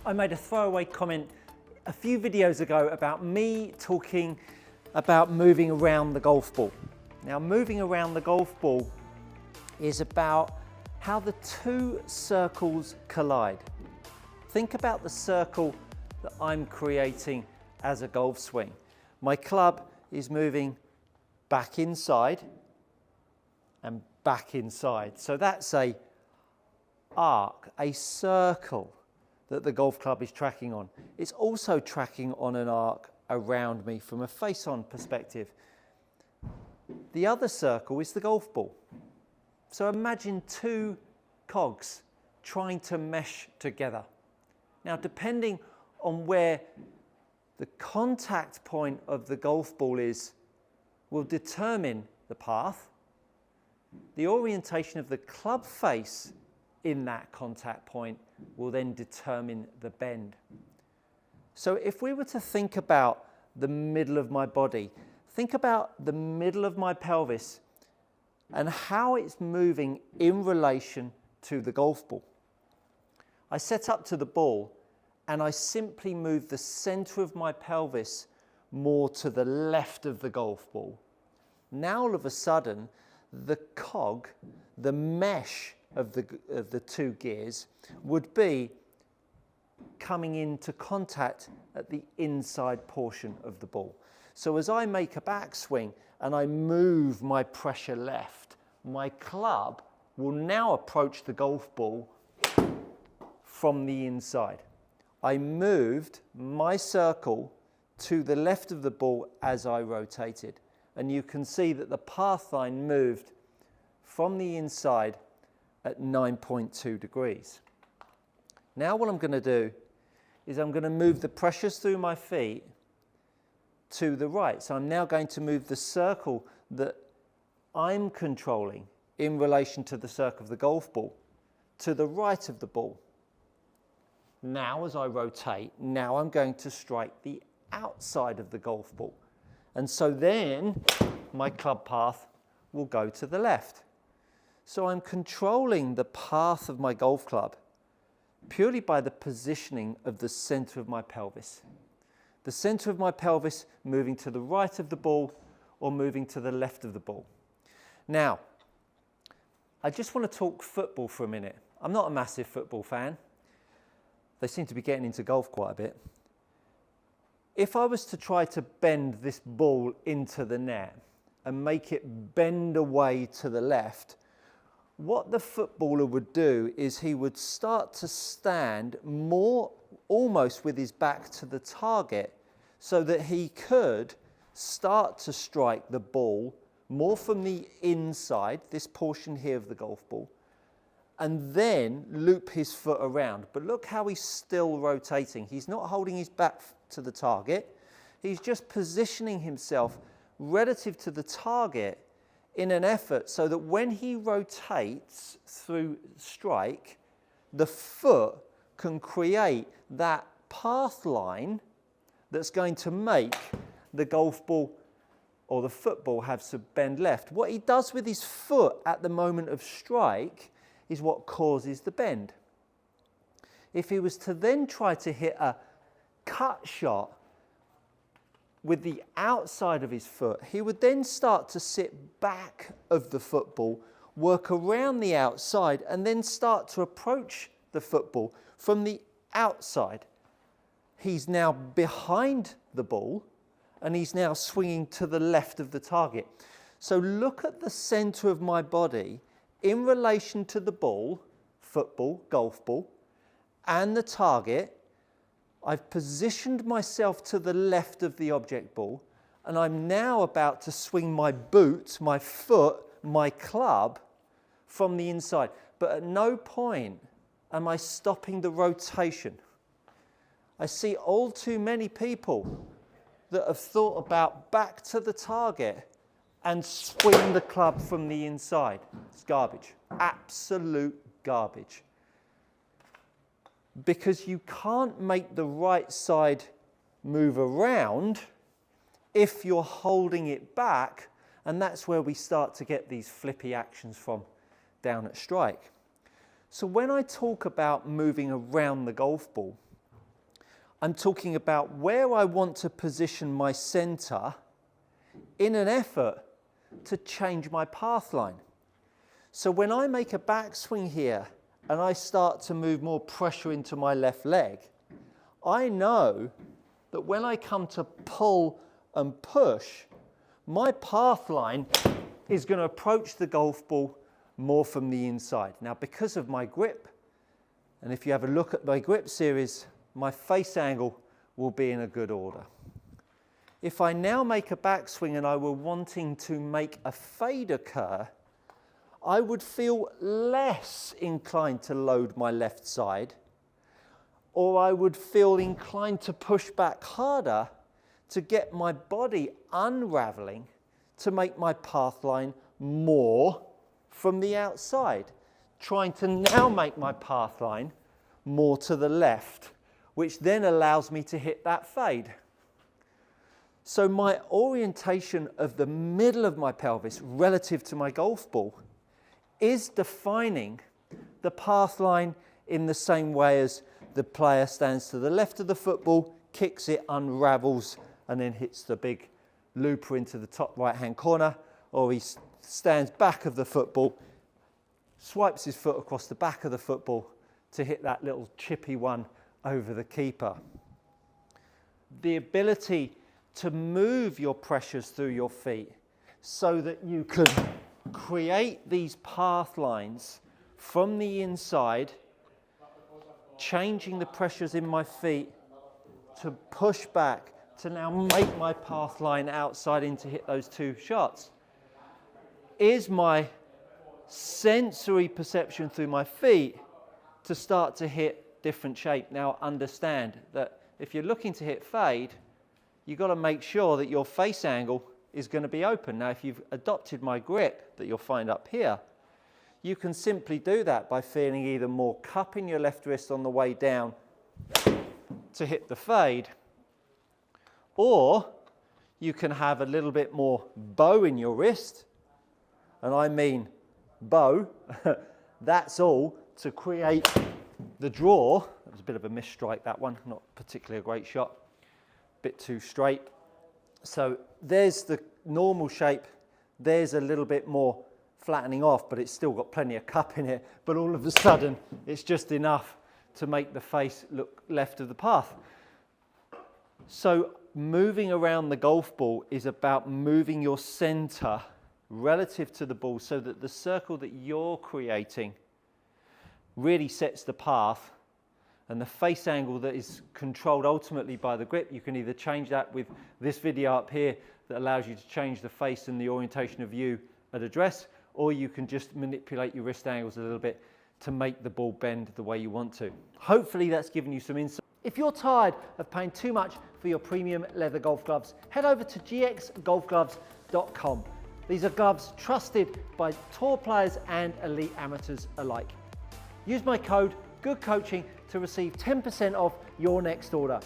I made a throwaway comment a few videos ago about me talking about moving around the golf ball. Now, moving around the golf ball is about how the two circles collide. Think about the circle that I'm creating as a golf swing. My club is moving back inside and back inside. So that's an arc, a circle that the golf club is tracking on. It's also tracking on an arc around me from a face-on perspective. The other circle is the golf ball. So imagine two cogs trying to mesh together. Now, depending on where the contact point of the golf ball is, will determine the path. The orientation of the club face in that contact point will then determine the bend. So if we were to think about the middle of my body, think about the middle of my pelvis and how it's moving in relation to the golf ball. I set up to the ball and I simply move the center of my pelvis more to the left of the golf ball. Now all of a sudden, the cog, the mesh of the two gears would be coming into contact at the inside portion of the ball. So as I make a backswing and I move my pressure left, my club will now approach the golf ball from the inside. I moved my circle to the left of the ball as I rotated. And you can see that the path line moved from the inside at 9.2 degrees. Now what I'm going to do is I'm going to move the pressures through my feet to the right. So I'm now going to move the circle that I'm controlling in relation to the circle of the golf ball to the right of the ball. Now as I rotate, now I'm going to strike the outside of the golf ball. And so then my club path will go to the left. So I'm controlling the path of my golf club purely by the positioning of the center of my pelvis. The center of my pelvis moving to the right of the ball or moving to the left of the ball. Now, I just want to talk football for a minute. I'm not a massive football fan. They seem to be getting into golf quite a bit. If I was to try to bend this ball into the net and make it bend away to the left, what the footballer would do is he would start to stand more almost with his back to the target so that he could start to strike the ball more from the inside, this portion here of the golf ball, and then loop his foot around. But look how he's still rotating. He's not holding his back to the target. He's just positioning himself relative to the target in an effort so that when he rotates through strike, the foot can create that path line that's going to make the golf ball or the football have some bend left. What he does with his foot at the moment of strike is what causes the bend. If he was to then try to hit a cut shot with the outside of his foot, he would then start to sit back of the football, work around the outside, and then start to approach the football from the outside. He's now behind the ball, and he's now swinging to the left of the target. So look at the center of my body in relation to the ball, football, golf ball, and the target. I've positioned myself to the left of the object ball, and I'm now about to swing my boot, my foot, my club from the inside. But at no point am I stopping the rotation. I see all too many people that have thought about back to the target and swing the club from the inside. It's garbage, absolute garbage. Because you can't make the right side move around if you're holding it back, and that's where we start to get these flippy actions from down at strike. So when I talk about moving around the golf ball, I'm talking about where I want to position my center in an effort to change my path line. So when I make a backswing here and I start to move more pressure into my left leg, I know that when I come to pull and push, my path line is going to approach the golf ball more from the inside. Now, because of my grip, and if you have a look at my grip series, my face angle will be in a good order. If I now make a backswing and I were wanting to make a fade occur, I would feel less inclined to load my left side, or I would feel inclined to push back harder to get my body unraveling to make my path line more from the outside, trying to now make my path line more to the left, which then allows me to hit that fade. So my orientation of the middle of my pelvis relative to my golf ball is defining the path line in the same way as the player stands to the left of the football, kicks it, unravels, and then hits the big looper into the top right-hand corner, or he stands back of the football, swipes his foot across the back of the football to hit that little chippy one over the keeper. The ability to move your pressures through your feet so that you can create these path lines from the inside, changing the pressures in my feet to push back to now make my path line outside in to hit those two shots, is my sensory perception through my feet to start to hit different shape. Now understand that if you're looking to hit fade, you've got to make sure that your face angle is going to be open. Now if you've adopted my grip that you'll find up here, you can simply do that by feeling either more cup in your left wrist on the way down to hit the fade, or you can have a little bit more bow in your wrist, and I mean bow, that's all to create the draw. That was a bit of a misstrike, that one, not particularly a great shot, bit too straight. So there's the normal shape, there's a little bit more flattening off, but it's still got plenty of cup in it, but all of a sudden it's just enough to make the face look left of the path. So moving around the golf ball is about moving your center relative to the ball so that the circle that you're creating really sets the path, and the face angle that is controlled ultimately by the grip, you can either change that with this video up here that allows you to change the face and the orientation of you at address, or you can just manipulate your wrist angles a little bit to make the ball bend the way you want to. Hopefully that's given you some insight. If you're tired of paying too much for your premium leather golf gloves, head over to gxgolfgloves.com. These are gloves trusted by tour players and elite amateurs alike. Use my code GOODCOACHING to receive 10% off your next order.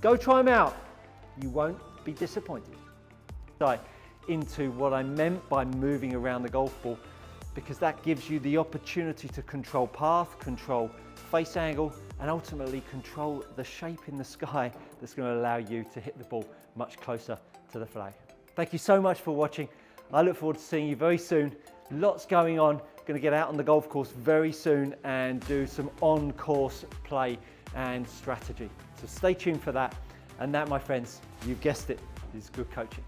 Go try them out. You won't be disappointed. Into what I meant by moving around the golf ball, because that gives you the opportunity to control path, control face angle, and ultimately control the shape in the sky that's going to allow you to hit the ball much closer to the flag. Thank you so much for watching. I look forward to seeing you very soon. Lots going on. Going to get out on the golf course very soon and do some on-course play and strategy. So stay tuned for that. And that, my friends, you've guessed it, is good coaching.